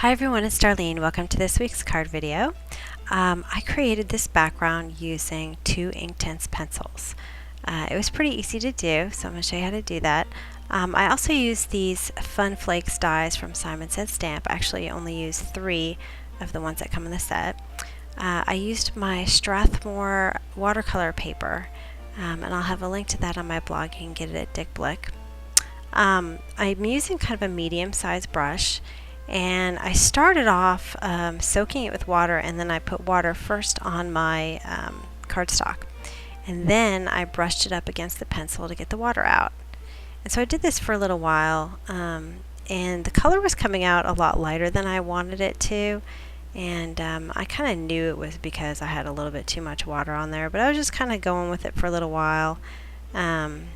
Hi everyone, it's Darlene. Welcome to this week's card video. I created this background using two Inktense pencils. It was pretty easy to do, so I'm going to show you how to do that. I also used these Fun Flakes dies from Simon Says Stamp. I actually only used 3 of the ones that come in the set. I used my Strathmore watercolor paper, and I'll have a link to that on my blog. You can get it at Dick Blick. I'm using kind of a medium-sized brush. And I started off soaking it with water, and then I put water first on my cardstock. And then I brushed it up against the pencil to get the water out. And so I did this for a little while, and the color was coming out a lot lighter than I wanted it to. And I kind of knew it was because I had a little bit too much water on there, but I was just kind of going with it for a little while. And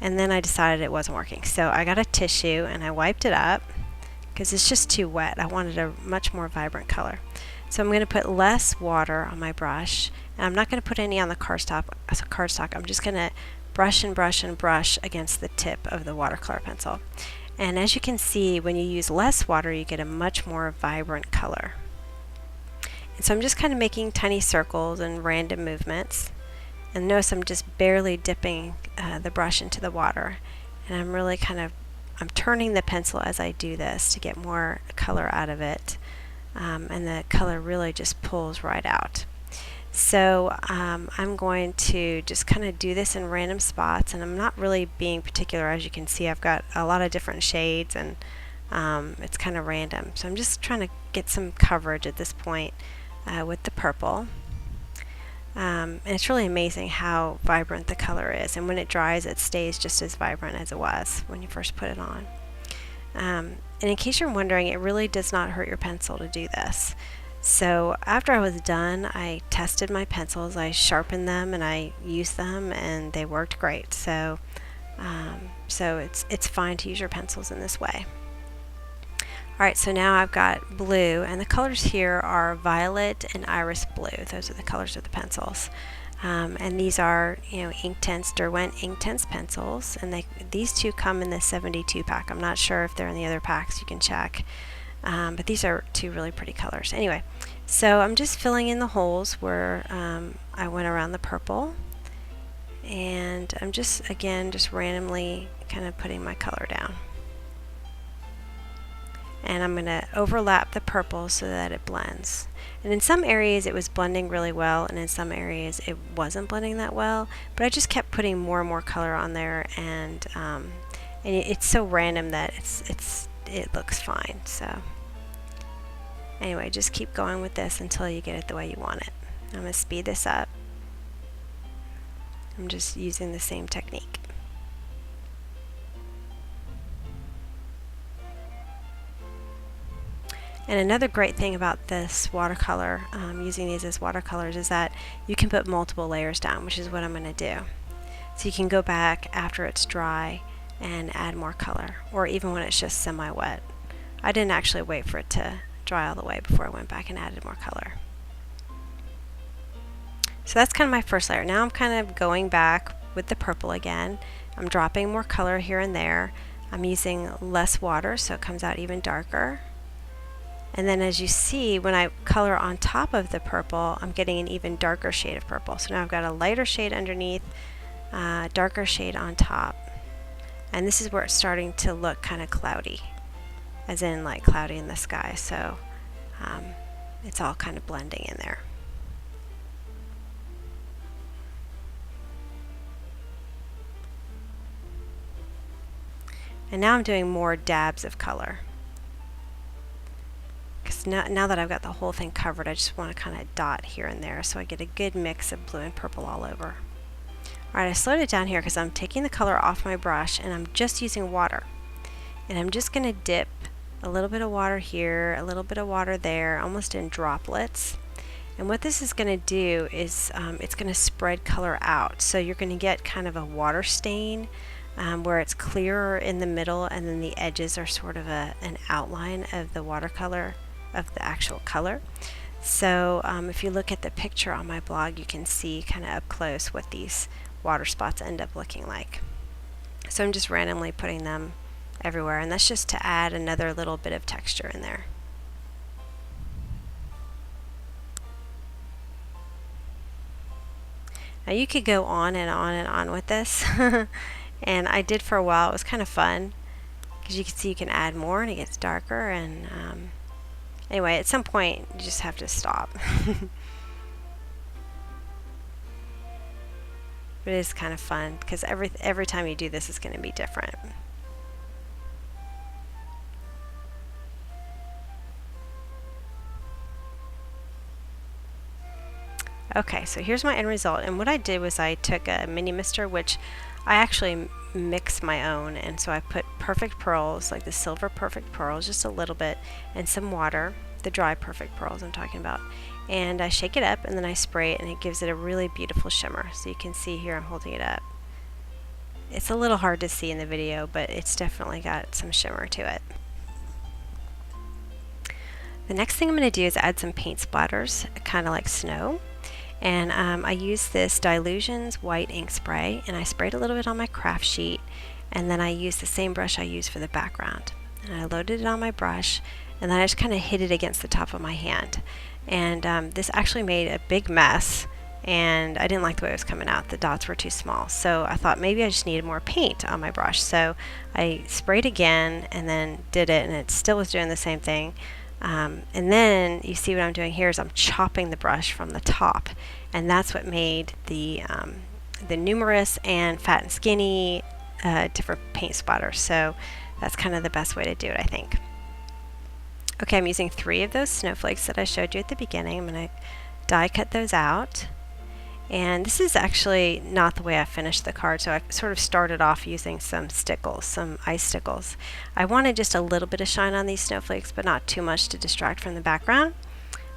then I decided it wasn't working. So I got a tissue and I wiped it up, because it's just too wet. I wanted a much more vibrant color. So I'm going to put less water on my brush, and I'm not going to put any on the cardstock. I'm just going to brush and brush and brush against the tip of the watercolor pencil. And as you can see, when you use less water, you get a much more vibrant color. And so I'm just kind of making tiny circles and random movements. And notice I'm just barely dipping the brush into the water. And I'm really I'm turning the pencil as I do this to get more color out of it, and the color really just pulls right out. So I'm going to just kind of do this in random spots, and I'm not really being particular. As you can see, I've got a lot of different shades, and it's kind of random. So I'm just trying to get some coverage at this point with the purple. And it's really amazing how vibrant the color is, and when it dries it stays just as vibrant as it was when you first put it on. And in case you're wondering, it really does not hurt your pencil to do this. So after I was done, I tested my pencils, I sharpened them and I used them, and they worked great. So it's fine to use your pencils in this way. Alright, so now I've got blue, and the colors here are violet and iris blue. Those are the colors of the pencils. And these are, Inktense, Derwent Inktense pencils, and these two come in the 72 pack. I'm not sure if they're in the other packs, you can check. But these are two really pretty colors. Anyway, so I'm just filling in the holes where I went around the purple, and I'm just randomly kind of putting my color down. And I'm going to overlap the purple so that it blends. And in some areas it was blending really well, and in some areas it wasn't blending that well, but I just kept putting more and more color on there, and it's so random that it looks fine. So anyway, just keep going with this until you get it the way you want it. I'm going to speed this up. I'm just using the same technique. And another great thing about this watercolor, using these as watercolors, is that you can put multiple layers down, which is what I'm going to do. So you can go back after it's dry and add more color, or even when it's just semi-wet. I didn't actually wait for it to dry all the way before I went back and added more color. So that's kind of my first layer. Now I'm kind of going back with the purple again. I'm dropping more color here and there. I'm using less water, so it comes out even darker. And then as you see, when I color on top of the purple, I'm getting an even darker shade of purple. So now I've got a lighter shade underneath, darker shade on top. And this is where it's starting to look kind of cloudy, as in like cloudy in the sky. So it's all kind of blending in there. And now I'm doing more dabs of color. Now that I've got the whole thing covered, I just want to kind of dot here and there so I get a good mix of blue and purple all over. Alright, I slowed it down here because I'm taking the color off my brush and I'm just using water. And I'm just going to dip a little bit of water here, a little bit of water there, almost in droplets. And what this is going to do is it's going to spread color out. So you're going to get kind of a water stain where it's clearer in the middle, and then the edges are sort of an outline of the watercolor, of the actual color. So if you look at the picture on my blog, you can see kind of up close what these water spots end up looking like. So I'm just randomly putting them everywhere, and that's just to add another little bit of texture in there. Now you could go on and on and on with this, and I did for a while. It was kind of fun because you can see you can add more and it gets darker, and anyway, at some point you just have to stop. But it is kind of fun because every time you do this, it's going to be different. Okay, so here's my end result, and what I did was I took a mini mister, which I actually mix my own, and so I put perfect pearls, like the silver perfect pearls, just a little bit, and some water, the dry perfect pearls I'm talking about, and I shake it up and then I spray it, and it gives it a really beautiful shimmer. So you can see here I'm holding it up. It's a little hard to see in the video, but it's definitely got some shimmer to it. The next thing I'm going to do is add some paint splatters, kind of like snow. And I use this Dilutions white ink spray, and I sprayed a little bit on my craft sheet, and then I used the same brush I used for the background. And I loaded it on my brush, and then I just kind of hit it against the top of my hand. And this actually made a big mess, and I didn't like the way it was coming out. The dots were too small, so I thought maybe I just needed more paint on my brush. So I sprayed again and then did it, and it still was doing the same thing. And then you see what I'm doing here is I'm chopping the brush from the top, and that's what made the numerous and fat and skinny different paint splatters. So that's kind of the best way to do it, I think. Okay, I'm using 3 of those snowflakes that I showed you at the beginning. I'm going to die cut those out. And this is actually not the way I finished the card, so I sort of started off using some stickles, some ice stickles. I wanted just a little bit of shine on these snowflakes, but not too much to distract from the background.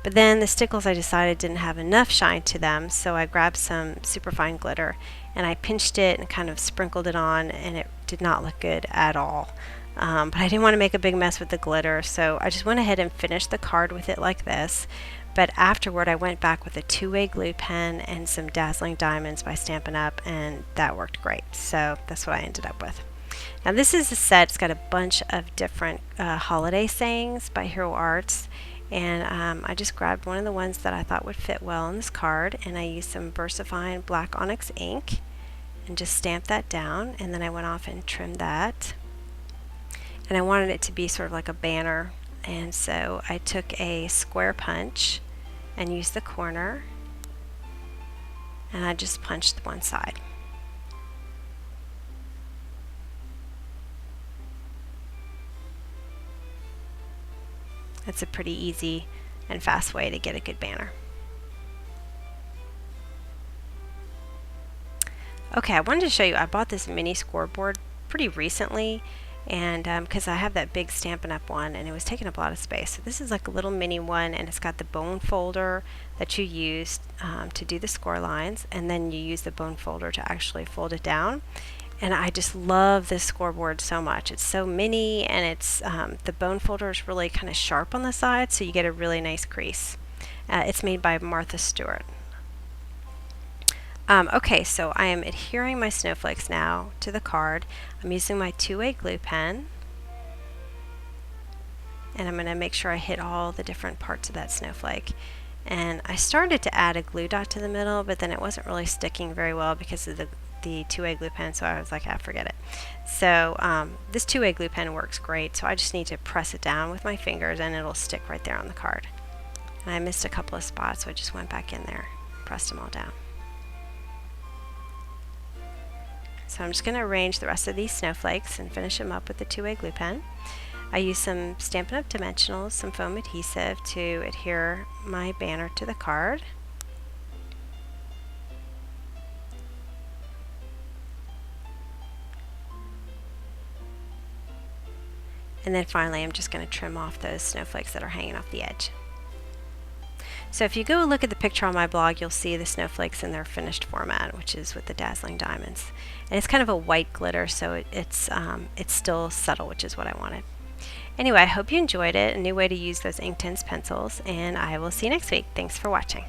But then the stickles I decided didn't have enough shine to them, so I grabbed some superfine glitter and I pinched it and kind of sprinkled it on, and it did not look good at all. But I didn't want to make a big mess with the glitter, so I just went ahead and finished the card with it like this. But afterward, I went back with a 2-way glue pen and some Dazzling Diamonds by Stampin' Up, and that worked great. So that's what I ended up with. Now this is a set. It's got a bunch of different holiday sayings by Hero Arts, and I just grabbed one of the ones that I thought would fit well on this card, and I used some VersaFine black onyx ink and just stamped that down, and then I went off and trimmed that. And I wanted it to be sort of like a banner, and so I took a square punch and used the corner, and I just punched one side. That's a pretty easy and fast way to get a good banner. Okay, I wanted to show you, I bought this mini scoreboard pretty recently, and because I have that big Stampin' Up one, and it was taking up a lot of space. So this is like a little mini one, and it's got the bone folder that you use to do the score lines, and then you use the bone folder to actually fold it down. And I just love this scoreboard so much. It's so mini, and it's the bone folder is really kind of sharp on the side, so you get a really nice crease. It's made by Martha Stewart. Okay, so I am adhering my snowflakes now to the card. I'm using my 2-way glue pen, and I'm going to make sure I hit all the different parts of that snowflake. And I started to add a glue dot to the middle, but then it wasn't really sticking very well because of the 2-way glue pen, so I was like, forget it. So this 2-way glue pen works great, so I just need to press it down with my fingers and it'll stick right there on the card. And I missed a couple of spots, so I just went back in there, pressed them all down. So I'm just going to arrange the rest of these snowflakes and finish them up with the 2-way glue pen. I use some Stampin' Up! Dimensionals, some foam adhesive to adhere my banner to the card. And then finally I'm just going to trim off those snowflakes that are hanging off the edge. So if you go look at the picture on my blog, you'll see the snowflakes in their finished format, which is with the Dazzling Diamonds. And it's kind of a white glitter, so it's still subtle, which is what I wanted. Anyway, I hope you enjoyed it, a new way to use those Inktense pencils, and I will see you next week. Thanks for watching.